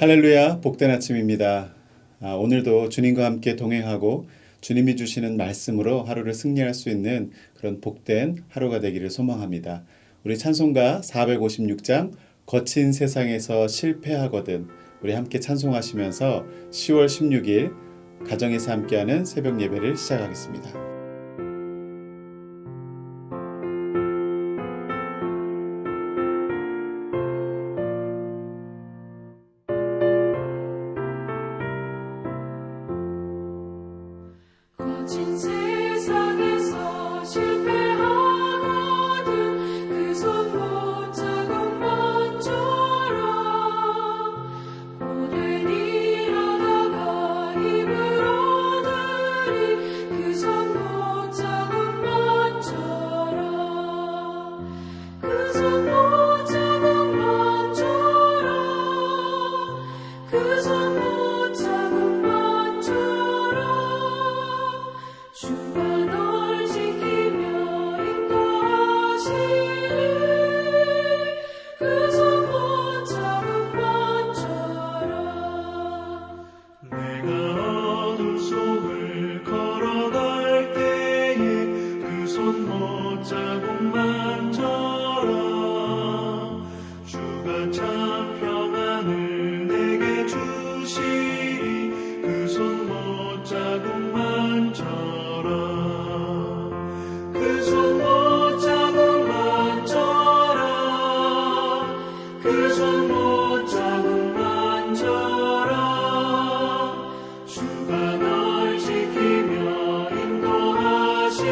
할렐루야, 복된 아침입니다. 오늘도 주님과 함께 동행하고 주님이 주시는 말씀으로 하루를 승리할 수 있는 그런 복된 하루가 되기를 소망합니다. 우리 찬송가 456장 거친 세상에서 실패하거든, 우리 함께 찬송하시면서 10월 16일 가정에서 함께하는 새벽 예배를 시작하겠습니다. 거친 세상에서 실패하거든 그 손 못 잡은 것처럼 고된 일하다가 힘을 얻으리 그 손 못 잡은 것처럼 그 손 못 잡은 것처럼 그 손 못 잡은 것처럼 주가 널 지키며 인도하시리 그 손 못 잡은 것처럼 내가 어둠 속을 걸어갈 때에 그 손 못 잡은 만처럼 주가 참 평안을 내게 주시리 그 손 못 잡은 만처럼 그 손 못 잡은 만처럼 그 손 못 잡은 만처럼 주가 널 지키며 인도하시리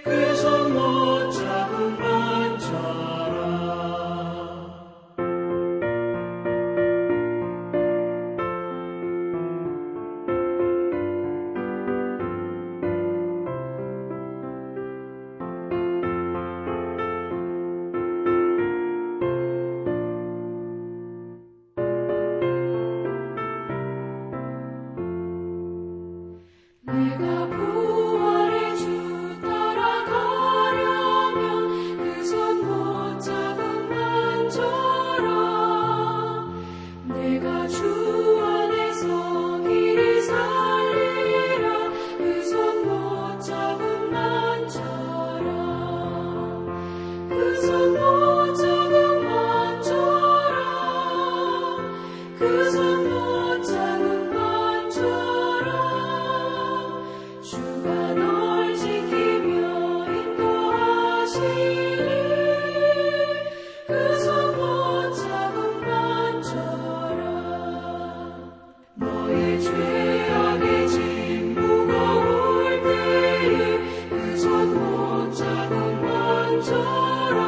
그 손 못 잡은 만처럼 내가 부활의 주 따라가려면 그 손 못 잡은 만처럼 내가 주 안에서 길이 살리라 그 손 못 잡은 만처럼 그 손 못 잡은 만처럼 그 손 못 잡은 만처럼 주가 널 지키며 인도하시리 그 손 못 잡은 만처럼 너의 죄악의 짐 무거울 때에 그 손 못 잡은 만처럼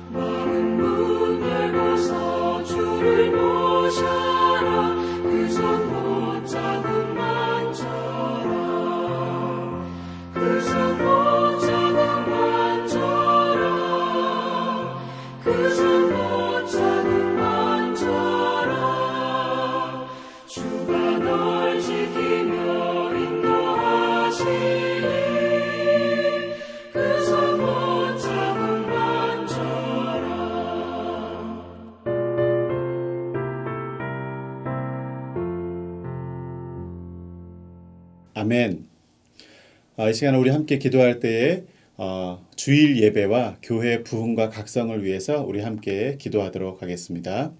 마른 문 열고서 주를 모셔라 그 손 못 잡은 만처럼 그 손 못 잡은 만처럼 그 손 못 잡은 만처럼 주가 널 지키며 인도하시리 그 손 못 잡은 만처럼 아멘. 이 시간에 우리 함께 기도할 때에 주일 예배와 교회 부흥과 각성을 위해서 우리 함께 기도하도록 하겠습니다.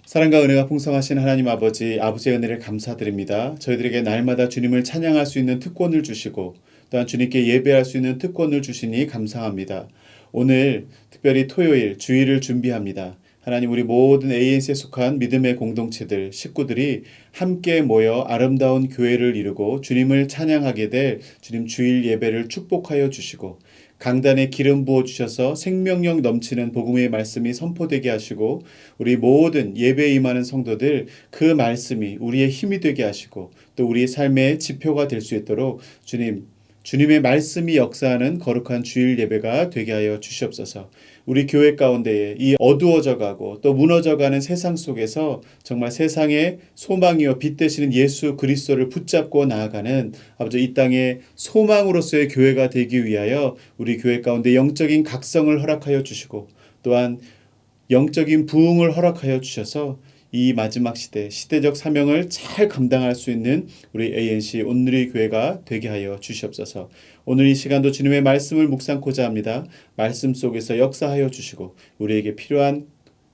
사랑과 은혜가 풍성하신 하나님 아버지의 은혜를 감사드립니다. 저희들에게 날마다 주님을 찬양할 수 있는 특권을 주시고 또한 주님께 예배할 수 있는 특권을 주시니 감사합니다. 오늘 특별히 토요일 주일을 준비합니다. 하나님, 우리 모든 ANC에 속한 믿음의 공동체들, 식구들이 함께 모여 아름다운 교회를 이루고 주님을 찬양하게 될 주님 주일 예배를 축복하여 주시고 강단에 기름 부어 주셔서 생명력 넘치는 복음의 말씀이 선포되게 하시고 우리 모든 예배에 임하는 성도들 그 말씀이 우리의 힘이 되게 하시고 또 우리의 삶의 지표가 될 수 있도록 주님의 말씀이 역사하는 거룩한 주일 예배가 되게 하여 주시옵소서. 우리 교회 가운데에 이 어두워져가고 또 무너져가는 세상 속에서 정말 세상의 소망이요 빛 되시는 예수 그리스도를 붙잡고 나아가는 아버지 이 땅의 소망으로서의 교회가 되기 위하여 우리 교회 가운데 영적인 각성을 허락하여 주시고 또한 영적인 부흥을 허락하여 주셔서 이 마지막 시대, 시대적 사명을 잘 감당할 수 있는 우리 ANC 온누리 교회가 되게 하여 주시옵소서. 오늘 이 시간도 주님의 말씀을 묵상코자 합니다. 말씀 속에서 역사하여 주시고 우리에게 필요한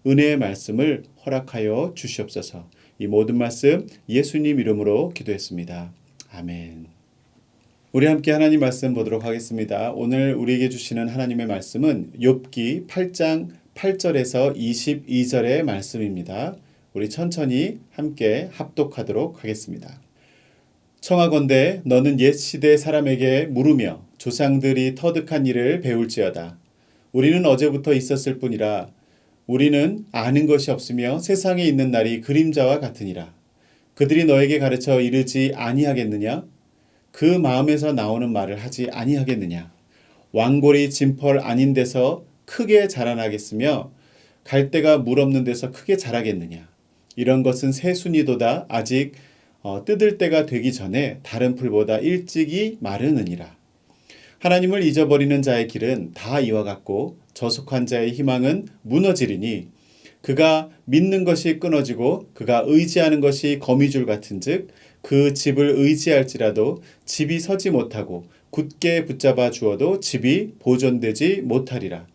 은혜의 말씀을 허락하여 주시옵소서. 이 모든 말씀 예수님 이름으로 기도했습니다. 아멘. 우리 함께 하나님 말씀 보도록 하겠습니다. 오늘 우리에게 주시는 하나님의 말씀은 욥기 8장 8절에서 22절의 말씀입니다. 우리 천천히 함께 합독하도록 하겠습니다. 청하건대 너는 옛 시대 사람에게 물으며 조상들이 터득한 일을 배울지어다. 우리는 어제부터 있었을 뿐이라 우리는 아는 것이 없으며 세상에 있는 날이 그림자와 같으니라. 그들이 너에게 가르쳐 이르지 아니하겠느냐? 그 마음에서 나오는 말을 하지 아니하겠느냐? 왕골이 진펄 아닌 데서 크게 자라나겠으며 갈대가 물 없는 데서 크게 자라겠느냐? 이런 것은 새순이도다 아직 뜯을 때가 되기 전에 다른 풀보다 일찍이 마르느니라. 하나님을 잊어버리는 자의 길은 다 이와 같고 저속한 자의 희망은 무너지리니 그가 믿는 것이 끊어지고 그가 의지하는 것이 거미줄 같은즉 그 집을 의지할지라도 집이 서지 못하고 굳게 붙잡아 주어도 집이 보존되지 못하리라.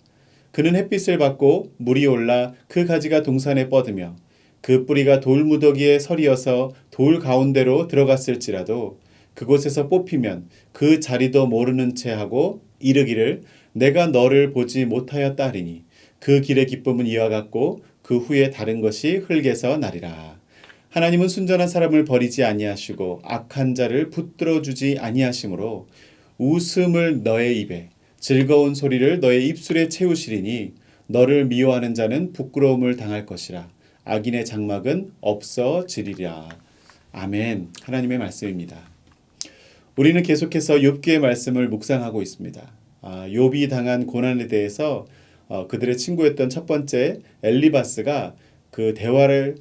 그는 햇빛을 받고 물이 올라 그 가지가 동산에 뻗으며 그 뿌리가 돌무더기에 서리어서 돌 가운데로 들어갔을지라도 그곳에서 뽑히면 그 자리도 모르는 채 하고 이르기를 내가 너를 보지 못하였다 하리니 그 길의 기쁨은 이와 같고 그 후에 다른 것이 흙에서 나리라. 하나님은 순전한 사람을 버리지 아니하시고 악한 자를 붙들어 주지 아니하시므로 웃음을 너의 입에 즐거운 소리를 너의 입술에 채우시리니 너를 미워하는 자는 부끄러움을 당할 것이라. 악인의 장막은 없어지리라. 아멘. 하나님의 말씀입니다. 우리는 계속해서 욥기의 말씀을 묵상하고 있습니다. 욥이 당한 고난에 대해서 그들의 친구였던 첫 번째 엘리바스가 그 대화를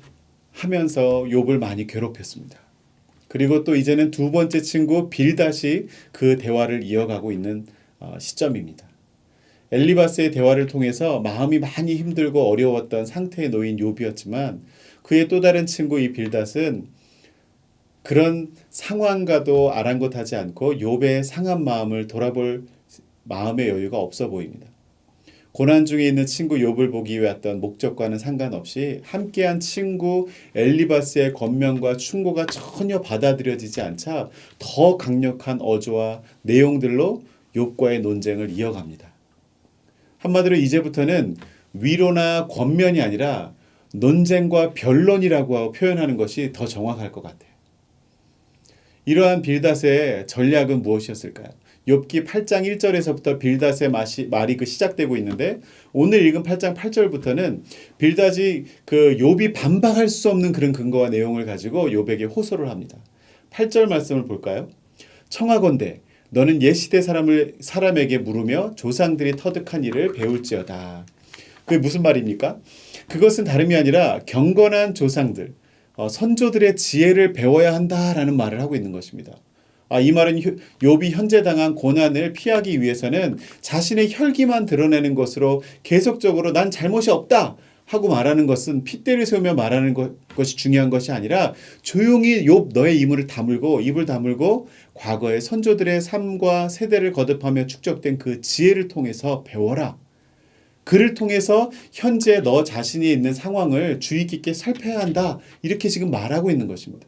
하면서 욥을 많이 괴롭혔습니다. 그리고 또 이제는 두 번째 친구 빌닷이 그 대화를 이어가고 있는 시점입니다. 엘리바스의 대화를 통해서 마음이 많이 힘들고 어려웠던 상태에 놓인 욥이었지만 그의 또 다른 친구 이 빌닷은 그런 상황과도 아랑곳하지 않고 욥의 상한 마음을 돌아볼 마음의 여유가 없어 보입니다. 고난 중에 있는 친구 욥을 보기 위해 왔던 목적과는 상관없이 함께한 친구 엘리바스의 권면과 충고가 전혀 받아들여지지 않자 더 강력한 어조와 내용들로 욥과의 논쟁을 이어갑니다. 한마디로 이제부터는 위로나 권면이 아니라 논쟁과 변론이라고 표현하는 것이 더 정확할 것 같아요. 이러한 빌닷의 전략은 무엇이었을까요? 욥기 8장 1절에서부터 빌닷의 말이 시작되고 있는데 오늘 읽은 8장 8절부터는 빌닷이 그 욥이 반박할 수 없는 그런 근거와 내용을 가지고 욥에게 호소를 합니다. 8절 말씀을 볼까요? 청하건대 너는 옛시대 사람에게 물으며 조상들이 터득한 일을 배울지어다. 그게 무슨 말입니까? 그것은 다름이 아니라 경건한 조상들, 선조들의 지혜를 배워야 한다라는 말을 하고 있는 것입니다. 이 말은 욥이 현재 당한 고난을 피하기 위해서는 자신의 혈기만 드러내는 것으로 계속적으로 난 잘못이 없다 하고 말하는 것은 핏대를 세우며 말하는 것이 중요한 것이 아니라 조용히 욥 너의 입을 다물고 과거의 선조들의 삶과 세대를 거듭하며 축적된 그 지혜를 통해서 배워라. 그를 통해서 현재 너 자신이 있는 상황을 주의 깊게 살펴야 한다. 이렇게 지금 말하고 있는 것입니다.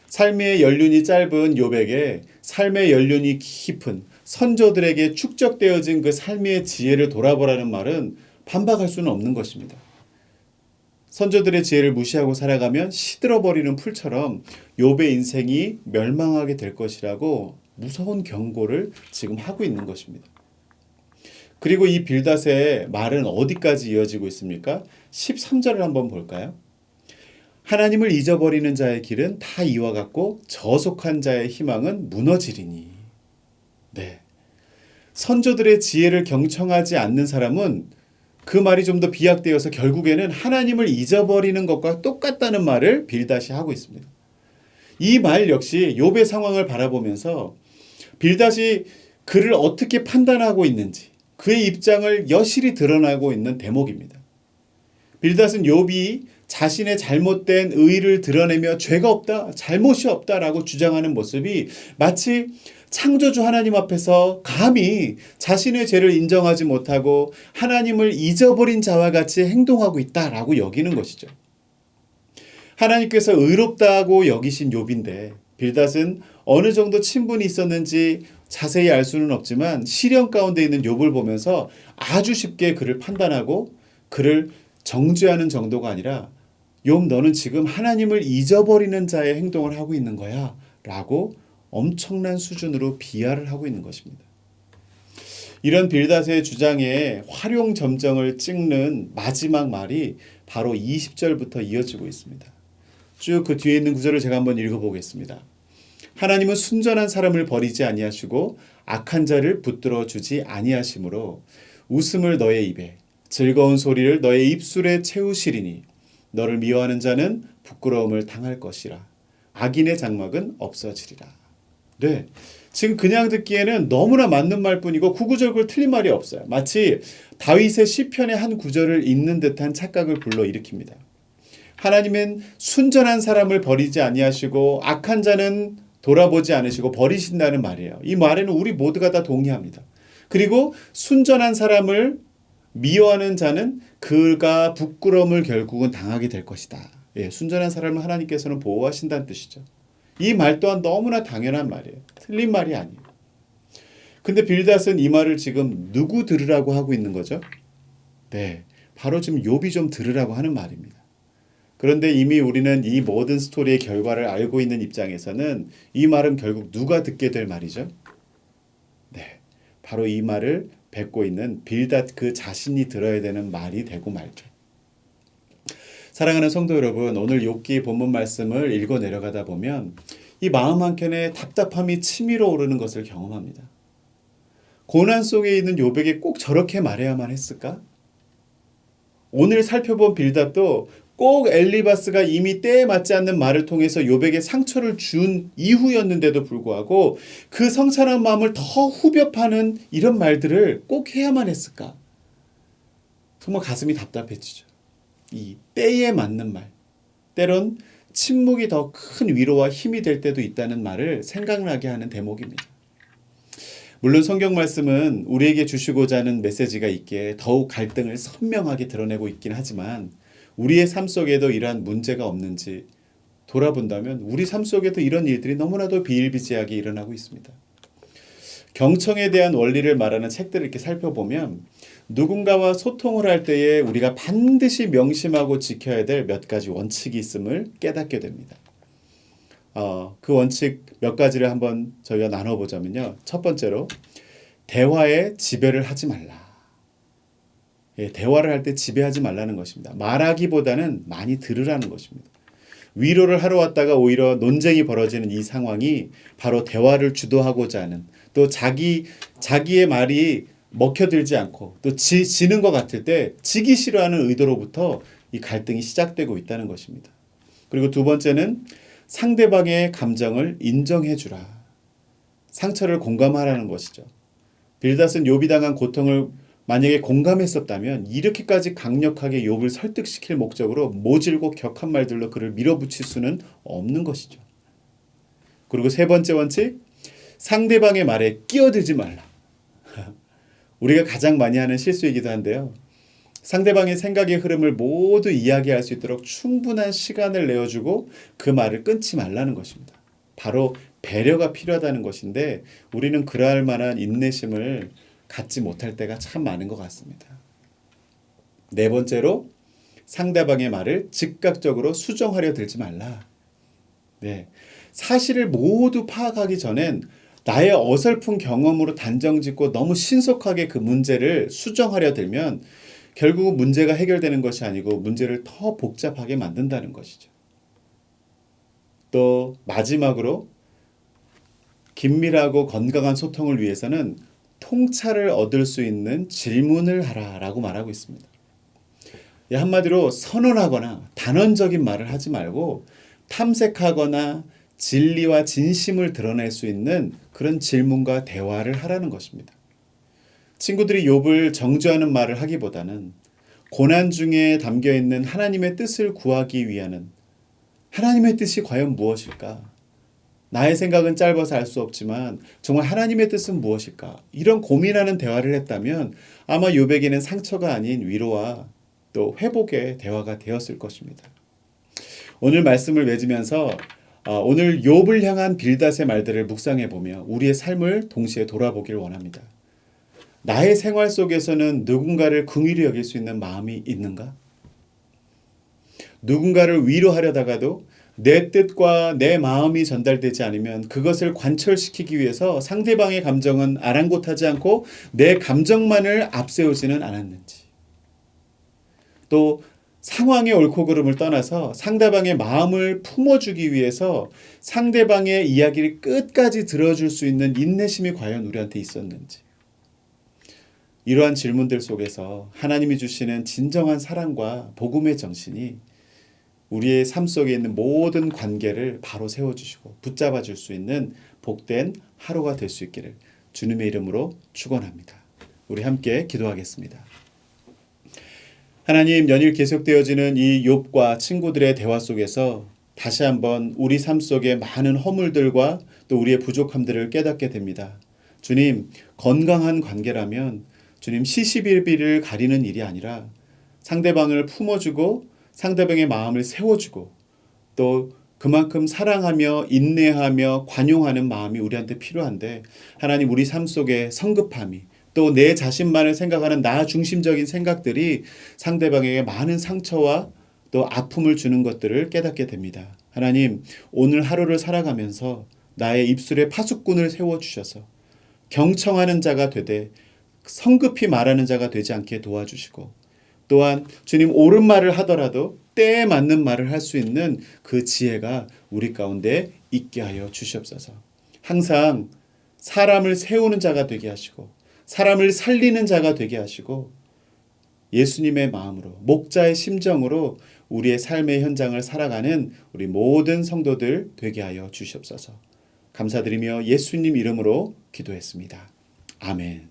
삶의 연륜이 짧은 욥에게 삶의 연륜이 깊은 선조들에게 축적되어진 그 삶의 지혜를 돌아보라는 말은 반박할 수는 없는 것입니다. 선조들의 지혜를 무시하고 살아가면 시들어버리는 풀처럼 욥의 인생이 멸망하게 될 것이라고 무서운 경고를 지금 하고 있는 것입니다. 그리고 이 빌닷의 말은 어디까지 이어지고 있습니까? 13절을 한번 볼까요? 하나님을 잊어버리는 자의 길은 다 이와 같고 저속한 자의 희망은 무너지리니. 네. 선조들의 지혜를 경청하지 않는 사람은 그 말이 좀 더 비약되어서 결국에는 하나님을 잊어버리는 것과 똑같다는 말을 빌닷이 하고 있습니다. 이 말 역시 욥의 상황을 바라보면서 빌닷이 그를 어떻게 판단하고 있는지, 그의 입장을 여실히 드러나고 있는 대목입니다. 빌닷은 욥이 자신의 잘못된 의의를 드러내며 죄가 없다, 잘못이 없다라고 주장하는 모습이 마치 창조주 하나님 앞에서 감히 자신의 죄를 인정하지 못하고 하나님을 잊어버린 자와 같이 행동하고 있다라고 여기는 것이죠. 하나님께서 의롭다고 여기신 욥인데 빌닷은 어느 정도 친분이 있었는지 자세히 알 수는 없지만 시련 가운데 있는 욥을 보면서 아주 쉽게 그를 판단하고 그를 정죄하는 정도가 아니라 욥 너는 지금 하나님을 잊어버리는 자의 행동을 하고 있는 거야 라고 엄청난 수준으로 비하를 하고 있는 것입니다. 이런 빌닷의 주장에 활용점정을 찍는 마지막 말이 바로 20절부터 이어지고 있습니다. 쭉 그 뒤에 있는 구절을 제가 한번 읽어보겠습니다. 하나님은 순전한 사람을 버리지 아니하시고 악한 자를 붙들어 주지 아니하시므로 웃음을 너의 입에 즐거운 소리를 너의 입술에 채우시리니 너를 미워하는 자는 부끄러움을 당할 것이라 악인의 장막은 없어지리라. 네, 지금 그냥 듣기에는 너무나 맞는 말뿐이고 구구절절 틀린 말이 없어요. 마치 다윗의 시편의 한 구절을 읽는 듯한 착각을 불러일으킵니다. 하나님은 순전한 사람을 버리지 아니하시고 악한 자는 돌아보지 않으시고 버리신다는 말이에요. 이 말에는 우리 모두가 다 동의합니다. 그리고 순전한 사람을 미워하는 자는 그가 부끄러움을 결국은 당하게 될 것이다. 예, 순전한 사람을 하나님께서는 보호하신다는 뜻이죠. 이 말 또한 너무나 당연한 말이에요. 틀린 말이 아니에요. 근데 빌닷은 이 말을 지금 누구 들으라고 하고 있는 거죠? 네, 바로 지금 욥이 좀 들으라고 하는 말입니다. 그런데 이미 우리는 이 모든 스토리의 결과를 알고 있는 입장에서는 이 말은 결국 누가 듣게 될 말이죠? 네, 바로 이 말을 뱉고 있는 빌닷 그 자신이 들어야 되는 말이 되고 말죠. 사랑하는 성도 여러분, 오늘 욥기 본문 말씀을 읽어 내려가다 보면 이 마음 한켠에 답답함이 치밀어 오르는 것을 경험합니다. 고난 속에 있는 욥에게 꼭 저렇게 말해야만 했을까? 오늘 살펴본 빌닷도 꼭 엘리바스가 이미 때에 맞지 않는 말을 통해서 욥에게 상처를 준 이후였는데도 불구하고 그 성찬한 마음을 더 후벼 파는 이런 말들을 꼭 해야만 했을까? 정말 가슴이 답답해지죠. 이 때에 맞는 말, 때론 침묵이 더 큰 위로와 힘이 될 때도 있다는 말을 생각나게 하는 대목입니다. 물론 성경 말씀은 우리에게 주시고자 하는 메시지가 있기에 더욱 갈등을 선명하게 드러내고 있긴 하지만 우리의 삶 속에도 이러한 문제가 없는지 돌아본다면 우리 삶 속에도 이런 일들이 너무나도 비일비재하게 일어나고 있습니다. 경청에 대한 원리를 말하는 책들을 이렇게 살펴보면 누군가와 소통을 할 때에 우리가 반드시 명심하고 지켜야 될 몇 가지 원칙이 있음을 깨닫게 됩니다. 그 원칙 몇 가지를 한번 저희가 나눠보자면요. 첫 번째로 대화에 지배를 하지 말라. 예, 대화를 할 때 지배하지 말라는 것입니다. 말하기보다는 많이 들으라는 것입니다. 위로를 하러 왔다가 오히려 논쟁이 벌어지는 이 상황이 바로 대화를 주도하고자 하는 또 자기의 말이 먹혀들지 않고 또 지는 것 같을 때 지기 싫어하는 의도로부터 이 갈등이 시작되고 있다는 것입니다. 그리고 두 번째는 상대방의 감정을 인정해 주라. 상처를 공감하라는 것이죠. 빌닷은 욥이 당한 고통을 만약에 공감했었다면 이렇게까지 강력하게 욥을 설득시킬 목적으로 모질고 격한 말들로 그를 밀어붙일 수는 없는 것이죠. 그리고 세 번째 원칙, 상대방의 말에 끼어들지 말라. 우리가 가장 많이 하는 실수이기도 한데요. 상대방의 생각의 흐름을 모두 이야기할 수 있도록 충분한 시간을 내어주고 그 말을 끊지 말라는 것입니다. 바로 배려가 필요하다는 것인데 우리는 그러할 만한 인내심을 갖지 못할 때가 참 많은 것 같습니다. 네 번째로 상대방의 말을 즉각적으로 수정하려 들지 말라. 네, 사실을 모두 파악하기 전엔 나의 어설픈 경험으로 단정짓고 너무 신속하게 그 문제를 수정하려 들면 결국 문제가 해결되는 것이 아니고 문제를 더 복잡하게 만든다는 것이죠. 또 마지막으로 긴밀하고 건강한 소통을 위해서는 통찰을 얻을 수 있는 질문을 하라라고 말하고 있습니다. 한마디로 선언하거나 단언적인 말을 하지 말고 탐색하거나 진리와 진심을 드러낼 수 있는 그런 질문과 대화를 하라는 것입니다. 친구들이 욥을 정죄하는 말을 하기보다는 고난 중에 담겨 있는 하나님의 뜻을 구하기 위하는 하나님의 뜻이 과연 무엇일까? 나의 생각은 짧아서 알 수 없지만 정말 하나님의 뜻은 무엇일까? 이런 고민하는 대화를 했다면 아마 욥에게는 상처가 아닌 위로와 또 회복의 대화가 되었을 것입니다. 오늘 말씀을 맺으면서 오늘 욥을 향한 빌닷의 말들을 묵상해 보며 우리의 삶을 동시에 돌아보길 원합니다. 나의 생활 속에서는 누군가를 긍휼히 여길 수 있는 마음이 있는가? 누군가를 위로하려다가도 내 뜻과 내 마음이 전달되지 않으면 그것을 관철시키기 위해서 상대방의 감정은 아랑곳하지 않고 내 감정만을 앞세우지는 않았는지, 또 상황의 옳고 그름을 떠나서 상대방의 마음을 품어주기 위해서 상대방의 이야기를 끝까지 들어줄 수 있는 인내심이 과연 우리한테 있었는지, 이러한 질문들 속에서 하나님이 주시는 진정한 사랑과 복음의 정신이 우리의 삶 속에 있는 모든 관계를 바로 세워주시고 붙잡아 줄 수 있는 복된 하루가 될 수 있기를 주님의 이름으로 축원합니다. 우리 함께 기도하겠습니다. 하나님, 연일 계속되어지는 이 욥과 친구들의 대화 속에서 다시 한번 우리 삶 속에 많은 허물들과 또 우리의 부족함들을 깨닫게 됩니다. 주님, 건강한 관계라면 주님 시시비비를 가리는 일이 아니라 상대방을 품어주고 상대방의 마음을 세워주고 또 그만큼 사랑하며 인내하며 관용하는 마음이 우리한테 필요한데, 하나님, 우리 삶 속에 성급함이 또 내 자신만을 생각하는 나 중심적인 생각들이 상대방에게 많은 상처와 또 아픔을 주는 것들을 깨닫게 됩니다. 하나님, 오늘 하루를 살아가면서 나의 입술에 파수꾼을 세워주셔서 경청하는 자가 되되 성급히 말하는 자가 되지 않게 도와주시고, 또한 주님, 옳은 말을 하더라도 때에 맞는 말을 할 수 있는 그 지혜가 우리 가운데 있게 하여 주시옵소서. 항상 사람을 세우는 자가 되게 하시고 사람을 살리는 자가 되게 하시고 예수님의 마음으로 목자의 심정으로 우리의 삶의 현장을 살아가는 우리 모든 성도들 되게 하여 주시옵소서. 감사드리며 예수님 이름으로 기도했습니다. 아멘.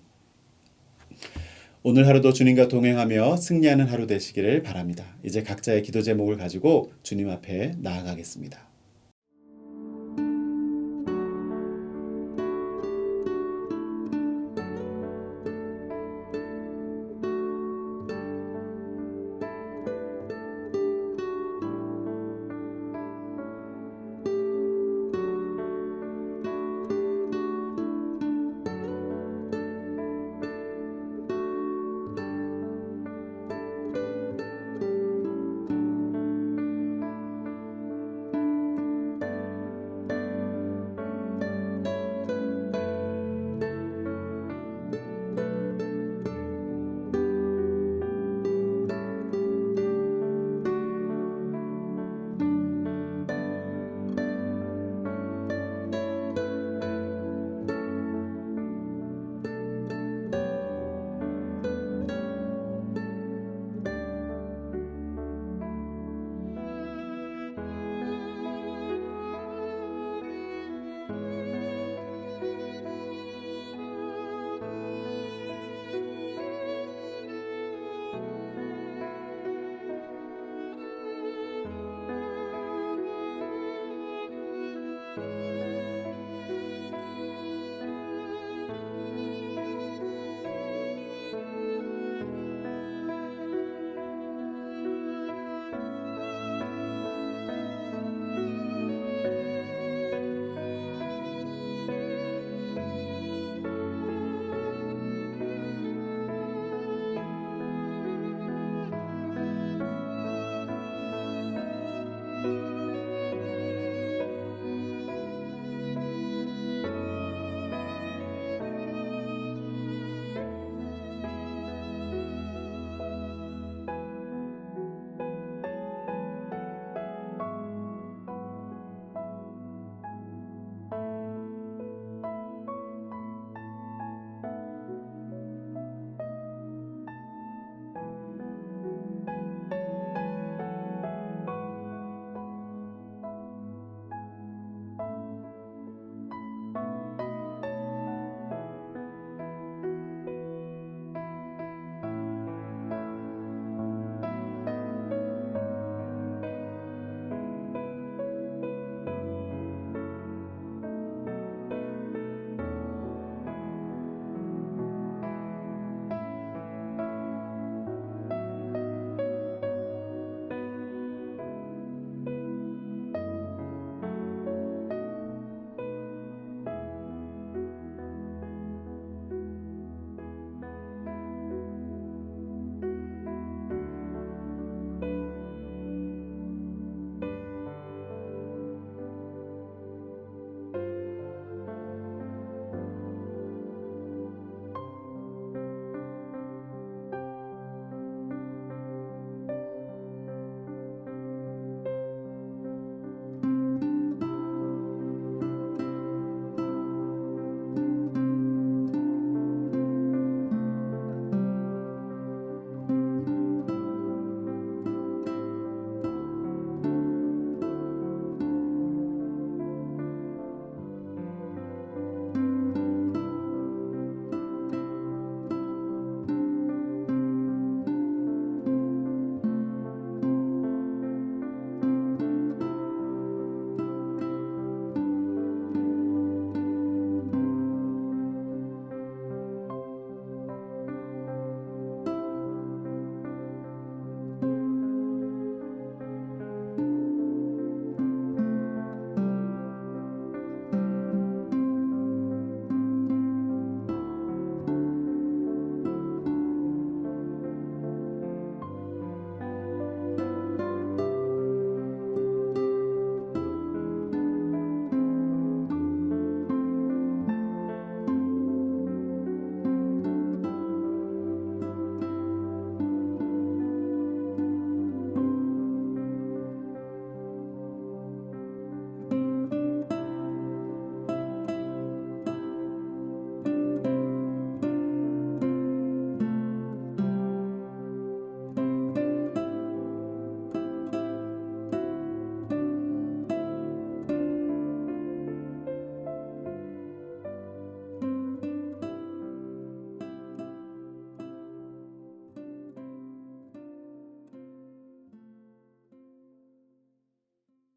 오늘 하루도 주님과 동행하며 승리하는 하루 되시기를 바랍니다. 이제 각자의 기도 제목을 가지고 주님 앞에 나아가겠습니다.